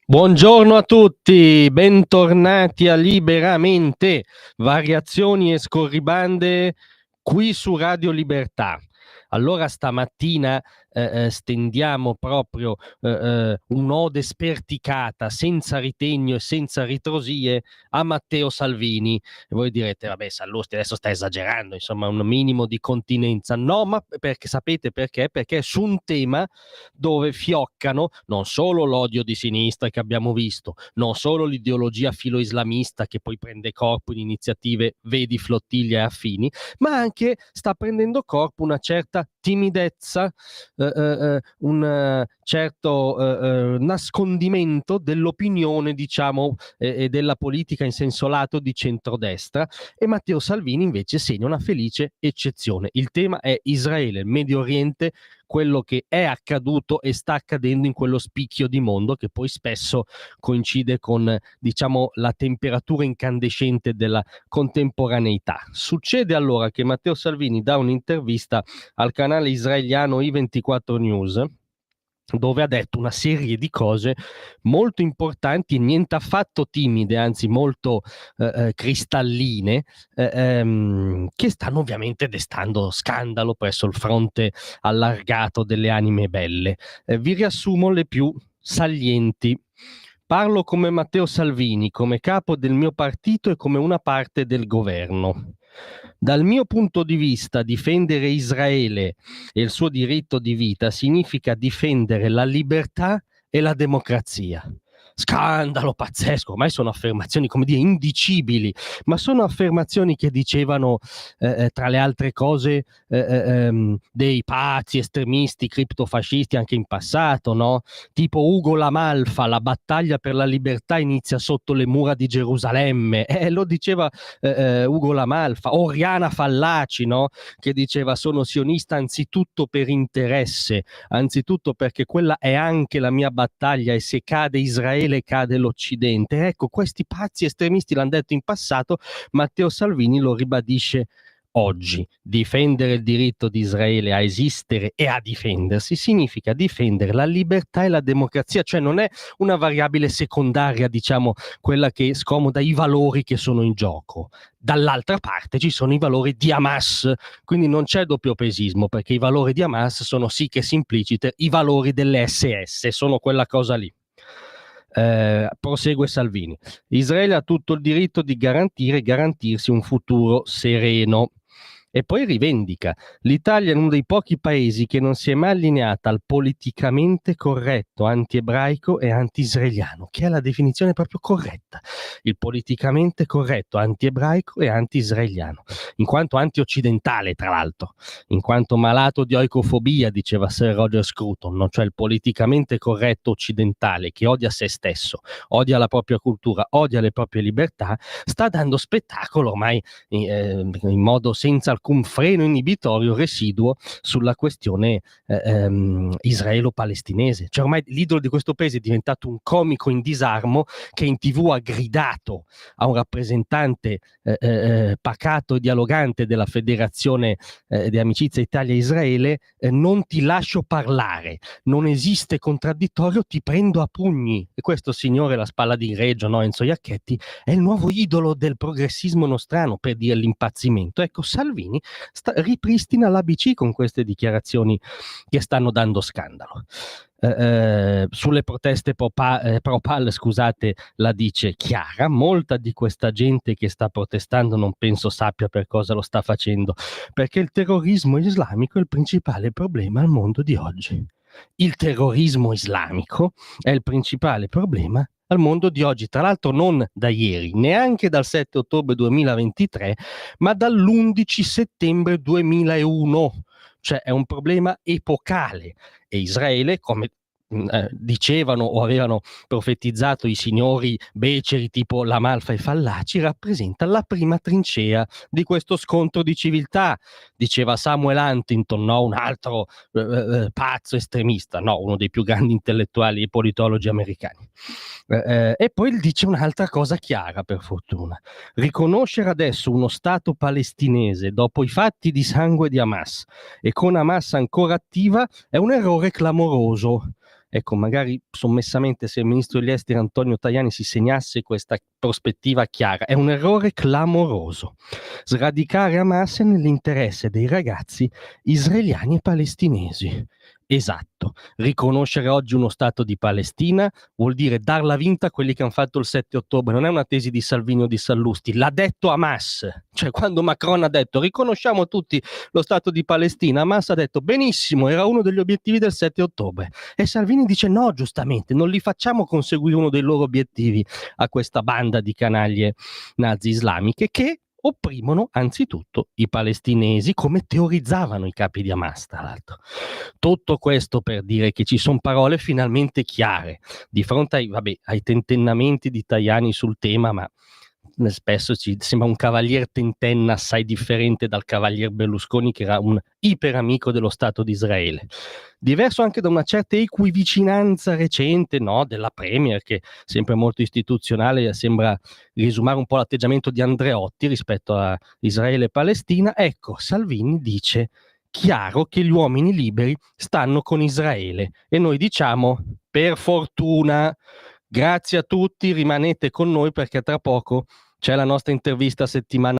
Buongiorno a tutti, bentornati a Liberamente, variazioni e scorribande qui su Radio Libertà. Allora stamattina stendiamo proprio un'ode sperticata, senza ritegno e senza ritrosie, a Matteo Salvini. E voi direte, vabbè Sallusti adesso sta esagerando, insomma un minimo di continenza. No, ma perché sapete perché? Perché è su un tema dove fioccano non solo l'odio di sinistra che abbiamo visto, non solo l'ideologia filoislamista che poi prende corpo in iniziative, vedi Flottiglia e affini, ma anche sta prendendo corpo una certa timidezza, un certo nascondimento dell'opinione, diciamo, e della politica in senso lato di centrodestra, e Matteo Salvini invece segna una felice eccezione. Il tema è Israele, il Medio Oriente, quello che è accaduto e sta accadendo in quello spicchio di mondo che poi spesso coincide con, diciamo, la temperatura incandescente della contemporaneità. Succede allora che Matteo Salvini dà un'intervista al canale israeliano I24 News, dove ha detto una serie di cose molto importanti, niente affatto timide, anzi molto cristalline, che stanno ovviamente destando scandalo presso il fronte allargato delle anime belle. Vi riassumo le più salienti. Parlo come Matteo Salvini, come capo del mio partito e come una parte del governo. Dal mio punto di vista, difendere Israele e il suo diritto di vita significa difendere la libertà e la democrazia. Scandalo pazzesco, ormai sono affermazioni, come dire, indicibili, ma sono affermazioni che dicevano, tra le altre cose, dei pazzi estremisti criptofascisti anche in passato, no? Tipo Ugo La Malfa, la battaglia per la libertà inizia sotto le mura di Gerusalemme, lo diceva Ugo La Malfa, o Oriana Fallaci, no? Che diceva sono sionista anzitutto per interesse, anzitutto perché quella è anche la mia battaglia e se cade Israele cade l'Occidente. Ecco, questi pazzi estremisti l'hanno detto in passato, Matteo Salvini lo ribadisce oggi. Difendere il diritto di Israele a esistere e a difendersi significa difendere la libertà e la democrazia, cioè non è una variabile secondaria, diciamo, quella che scomoda i valori che sono in gioco. Dall'altra parte ci sono i valori di Hamas, quindi non c'è doppiopesismo, perché i valori di Hamas sono sì che simplicite i valori delle SS, sono quella cosa lì. Prosegue Salvini. Israele ha tutto il diritto di garantire e garantirsi un futuro sereno. E poi rivendica: l'Italia è uno dei pochi paesi che non si è mai allineata al politicamente corretto anti-ebraico e anti-israeliano, che è la definizione proprio corretta. Il politicamente corretto anti-ebraico e anti-israeliano, in quanto anti-occidentale, tra l'altro, in quanto malato di oicofobia, diceva Sir Roger Scruton, no? Cioè il politicamente corretto occidentale che odia se stesso, odia la propria cultura, odia le proprie libertà, sta dando spettacolo ormai in modo senza alcun freno inibitorio residuo sulla questione israelo-palestinese. Cioè ormai l'idolo di questo paese è diventato un comico in disarmo che in TV ha gridato a un rappresentante pacato e dialogante della Federazione di Amicizia Italia-Israele: non ti lascio parlare, non esiste contraddittorio, ti prendo a pugni. E questo signore, la spalla di Reggio, no? Enzo Iacchetti, è il nuovo idolo del progressismo nostrano, per dire l'impazzimento. Ecco, Salvini ripristina l'ABC con queste dichiarazioni che stanno dando scandalo. Sulle proteste pro-Pal, scusate, la dice chiara: molta di questa gente che sta protestando non penso sappia per cosa lo sta facendo, perché il terrorismo islamico è il principale problema al mondo di oggi. Il terrorismo islamico è il principale problema al mondo di oggi, tra l'altro non da ieri, neanche dal 7 ottobre 2023, ma dall'11 settembre 2001. Cioè è un problema epocale, e Israele, come dicevano o avevano profetizzato i signori beceri tipo La Malfa e Fallaci, rappresenta la prima trincea di questo scontro di civiltà. Diceva Samuel Huntington, no? Un altro pazzo estremista, no? Uno dei più grandi intellettuali e politologi americani. E poi dice un'altra cosa chiara, per fortuna: riconoscere adesso uno Stato palestinese dopo i fatti di sangue di Hamas e con Hamas ancora attiva è un errore clamoroso. Ecco, magari sommessamente, se il ministro degli esteri Antonio Tajani si segnasse questa prospettiva chiara, è un errore clamoroso. Sradicare Hamas è nell'interesse dei ragazzi israeliani e palestinesi. Esatto. Riconoscere oggi uno Stato di Palestina vuol dire darla vinta a quelli che hanno fatto il 7 ottobre. Non è una tesi di Salvini o di Sallusti, l'ha detto Hamas. Cioè, quando Macron ha detto riconosciamo tutti lo Stato di Palestina, Hamas ha detto benissimo, era uno degli obiettivi del 7 ottobre. E Salvini dice no, giustamente, non li facciamo conseguire uno dei loro obiettivi a questa banda di canaglie nazi islamiche che opprimono anzitutto i palestinesi, come teorizzavano i capi di Hamas, tra l'altro. Tutto questo per dire che ci sono parole finalmente chiare di fronte ai tentennamenti di Tajani sul tema, ma spesso ci sembra un cavalier tentenna assai differente dal cavalier Berlusconi, che era un iperamico dello Stato di Israele. Diverso anche da una certa equivicinanza recente, no, della Premier, che sempre molto istituzionale, sembra riesumare un po' l'atteggiamento di Andreotti rispetto a Israele e Palestina. Ecco, Salvini dice chiaro che gli uomini liberi stanno con Israele e noi diciamo per fortuna. Grazie a tutti, rimanete con noi perché tra poco c'è la nostra intervista settimanale